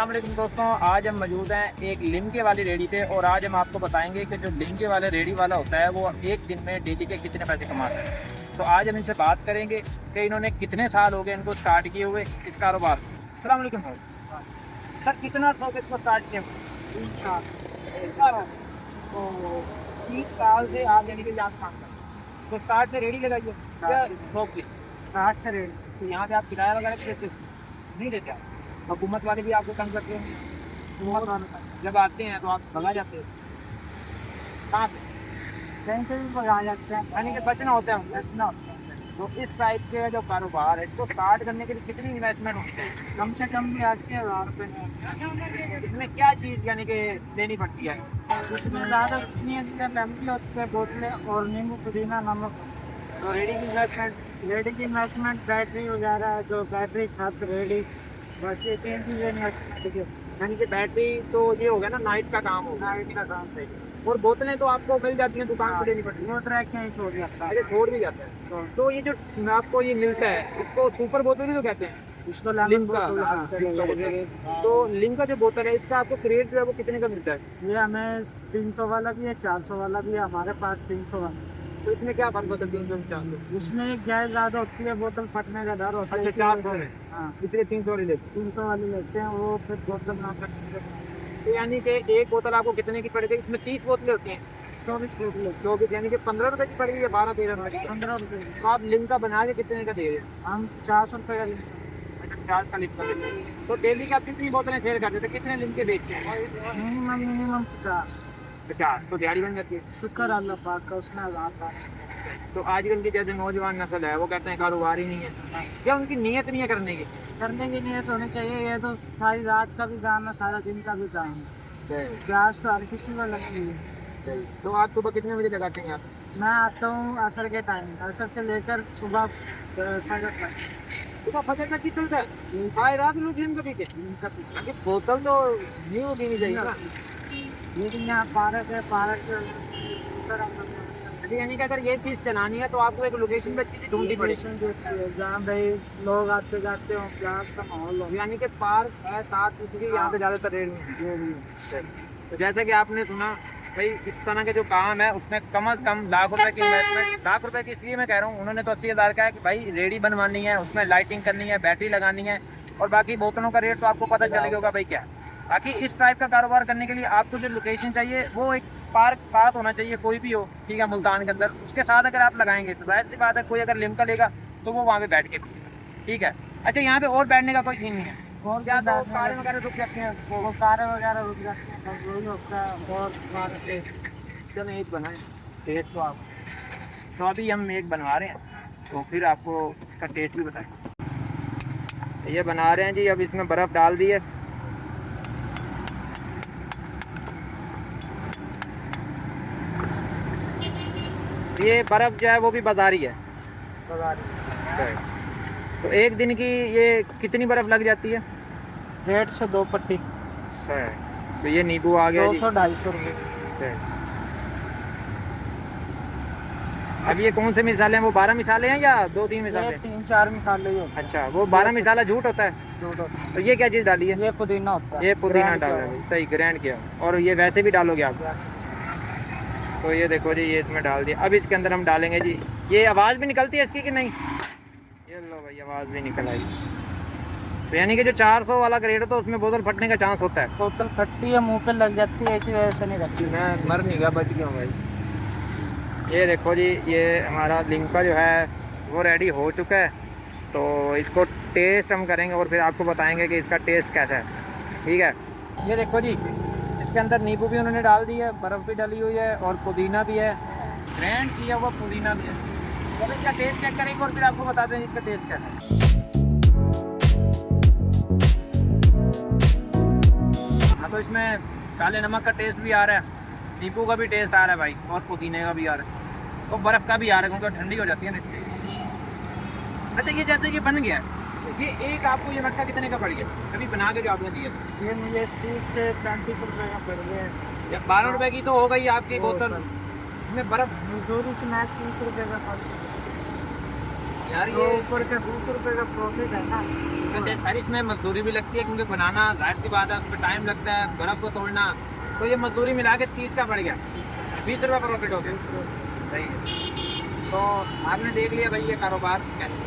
अस्सलाम वालेकुम दोस्तों, आज हम मौजूद हैं एक लिमके वाली रेडी पे और आज हम आपको बताएंगे कि जो लिमके वाले रेडी वाला होता है वो एक दिन में डेली के कितने पैसे कमाता है। तो आज हम इनसे बात करेंगे कि इन्होंने कितने साल हो गए इनको स्टार्ट किए हुए इस कारोबार। अस्सलाम वालेकुम सर, कितना शौक इसको स्टार्ट किया? 3 साल। तो 3 साल से आप यानी कि आप काम कर रहे हैं। तो स्टार्ट से रेडी लगाइए क्या शौक की? स्टार्ट से रेडी। तो यहाँ पे आप किराया वगैरह देते नहीं देते आप? हुकूमत वाले भी आपको तंग करते हैं, जब आते हैं तो आप भगा जाते हैं कहाँ से? कहीं से भी आ जाते हैं, यानी कि बचना होता है हमसे। बचना होता है। तो इस टाइप के जो कारोबार है इसको स्टार्ट करने के लिए कितनी इन्वेस्टमेंट होनी चाहिए? कम से कम भी 80,000 रुपये। इसमें क्या चीज़ यानी कि लेनी पड़ती है? इसमें ज़्यादा कुछ नहीं है, इसका फैमिली होती है, बोतलें और नींबू पुदीना नमक। तो रेडी की इन्वेस्टमेंट बैटरी वगैरह, जो बैटरी छत रेडी, बस ये 3 चीज़ें इन्वेस्टमेंट की। यानी कि बैटरी तो ये हो गया ना, नाइट का काम होगा। नाइट का काम सही। और बोतलें तो आपको मिल जाती हैं दुकान से लेनी पड़ती है? वो ट्रैक के ही छोड़ जाता है। अरे छोड़ भी जाता है। तो ये जो आपको ये मिलता है इसको सुपर बोतल भी तो कहते हैं? इसको लिम्का। हाँ। तो लिम्का जो बोतल है इसका आपको क्रेट जो है वो कितने का मिलता है? ये हमें 300 वाला भी है, 400 वाला भी है, हमारे पास 300 वाला। तो इसमें क्या फर्क होता है 300 से 400? उसमें एक गैस ज़्यादा होती है, बोतल फटने का डर होता है। अच्छा, 400 में? हाँ, इसलिए 300 वाली लेते 300 वाली लेते हैं, वो फिर बोतल ना फटने। तो यानी कि एक बोतल आपको कितने की पड़ेगी? इसमें 30 बोतलें होती हैं। 24 बोतल। 24 यानी कि 15 रुपए की पड़ेगी या 12-13 रुपए की? 15 रुपये। तो आप लिम्का बना के कितने का दे रहे हैं? हम 400 रुपये का लेते हैं। अच्छा, 50 का लिम्का देते हैं। तो डेली की आप कितनी बोतलें सेल करते थे? कितने लिम्के बेचते हैं? मिनिमम 50। 50। तो दिहाड़ी बन जाती है। शुक्र अल्लाह पाक का, उसने आज़ाद। तो आजकल की जैसे नौजवान नस्ल है वो कहते हैं कारोबार ही नहीं है, क्या उनकी नीयत नहीं है करने की? करने की नीयत होनी चाहिए। ये तो सारी रात का भी काम है, सारा दिन का भी काम है। प्यास तो हर किसी को लगती है। तो आप सुबह कितने बजे लगाते हैं आप? मैं आता हूँ असर के टाइम, असर से लेकर सुबह फजर तक। सुबह फजर तक ही चलता है? सारी रात लोग लिम्का पीते हैं? बोतल तो नहीं होगी नहीं चाहिए ना। लेकिन यहाँ पार्क है, पार्क के ऊपर हम लोग अच्छा, यानी कि अगर ये चीज़ चलानी है तो आपको एक लोकेशन पे अच्छी ढूंढनी पड़ेगी जहाँ भाई लोग आते जाते हो, प्यास का माहौल हो। यानी कि पार्क है साथ, इसलिए यहाँ पे ज़्यादातर रेट में। तो जैसे कि आपने सुना भाई, इस तरह के जो काम है उसमें कम से कम लाख रुपए की इन्वेस्टमेंट, लाख रुपए की इसलिए मैं कह रहा हूँ, उन्होंने तो 80,000 का है कि भाई रेडी बनवानी है, उसमें लाइटिंग करनी है, बैटरी लगानी है और बाकी बोतलों का रेट तो आपको पता चलेगा होगा भाई क्या है। बाकी इस टाइप का कारोबार करने के लिए आपको जो लोकेशन चाहिए वो एक पार्क साथ होना चाहिए, कोई भी हो, ठीक है, मुल्तान के अंदर। उसके साथ अगर आप लगाएंगे तो जाहिर सी बात है कोई अगर लिम्का लेगा तो वो वहाँ पे बैठ के पिएगा, ठीक है। अच्छा, यहाँ पे और बैठने का कोई सीन नहीं है? और क्या क्या तो कारें वगैरह रुक जाती हैं? वो कारें वगैरह रुक जाती हैं, बस वही होता है। और चलो एक बनाए टेस्ट तो अभी हम एक बनवा रहे हैं तो फिर आपको इसका टेस्ट भी बताएं। ये बना रहे हैं जी, अब इसमें बर्फ़ डाल दी है। ये बर्फ़ जो है वो भी बाजारी है। तो एक दिन की ये कितनी बर्फ़ लग जाती है? 1.5 से 2 पट्टी। तो ये नींबू आ गया जी। 200-250 रुपये। अब ये कौन से मिसाले हैं? वो 12 मिसाले हैं या 2-3 मिसाले? 3-4 मिसाले ही होते हैं। अच्छा, वो 12 मिसाला झूठ होता है। तो ये क्या चीज़ डाली है? ये पुदीना होता है। ये पुदीना ग्राइंड डाला किया है, सही ग्राइंड किया। और ये वैसे भी डालोगे आप? तो ये देखो जी, ये इसमें डाल दिया। अब इसके अंदर हम डालेंगे जी, ये आवाज़ भी निकलती है इसकी कि नहीं? ये लो भाई, आवाज़ भी निकल आई। तो यानी कि जो 400 वाला ग्रेड हो तो उसमें बोतल फटने का चांस होता है? बोतल फटती है, मुंह पे लग जाती है, इसी वजह से नहीं रखती। मैं मर नहीं गया, बच गया हूँ भाई। ये देखो जी, ये हमारा लिम्का जो है वो रेडी हो चुका है। तो इसको टेस्ट हम करेंगे और फिर आपको बताएंगे कि इसका टेस्ट कैसा है, ठीक है। ये देखो जी, इसके अंदर नींबू भी उन्होंने डाल दी है, बर्फ़ भी डाली हुई है और पुदीना भी है, ग्राइंड किया हुआ पुदीना भी है। तो इसका टेस्ट चेक करेंगे और फिर आपको बता दें इसका टेस्ट कैसा है। हाँ, तो इसमें काले नमक का टेस्ट भी आ रहा है, नींबू का भी टेस्ट आ रहा है भाई, और पुदीने का भी आ रहा है, तो बर्फ़ का भी आ रहा है क्योंकि ठंडी हो जाती है ना इसलिए। अच्छा, ये जैसे कि बन गया है, ये एक आपको ये मटका कितने का पड़ गया अभी बना के जो आपने दिया? ये मुझे 30 से 35 रुपये का पड़ गया है। या 12 रुपए की तो हो गई आपकी बोतल, इसमें बर्फ़। मजदूरी से मैं 30 रुपये का पड़ गया। यार तो ये ऊपर के 20 रुपए का प्रॉफिट है ना। अच्छा सर, इसमें मजदूरी भी लगती है क्योंकि बनाना जाहिर सी बात है, उसमें टाइम लगता है, बर्फ़ को तोड़ना, तो ये मजदूरी मिला के 30 का पड़ गया, 20 रुपये प्रॉफिट हो गया। सही है। तो आपने देख लिया भाई ये कारोबार कैसे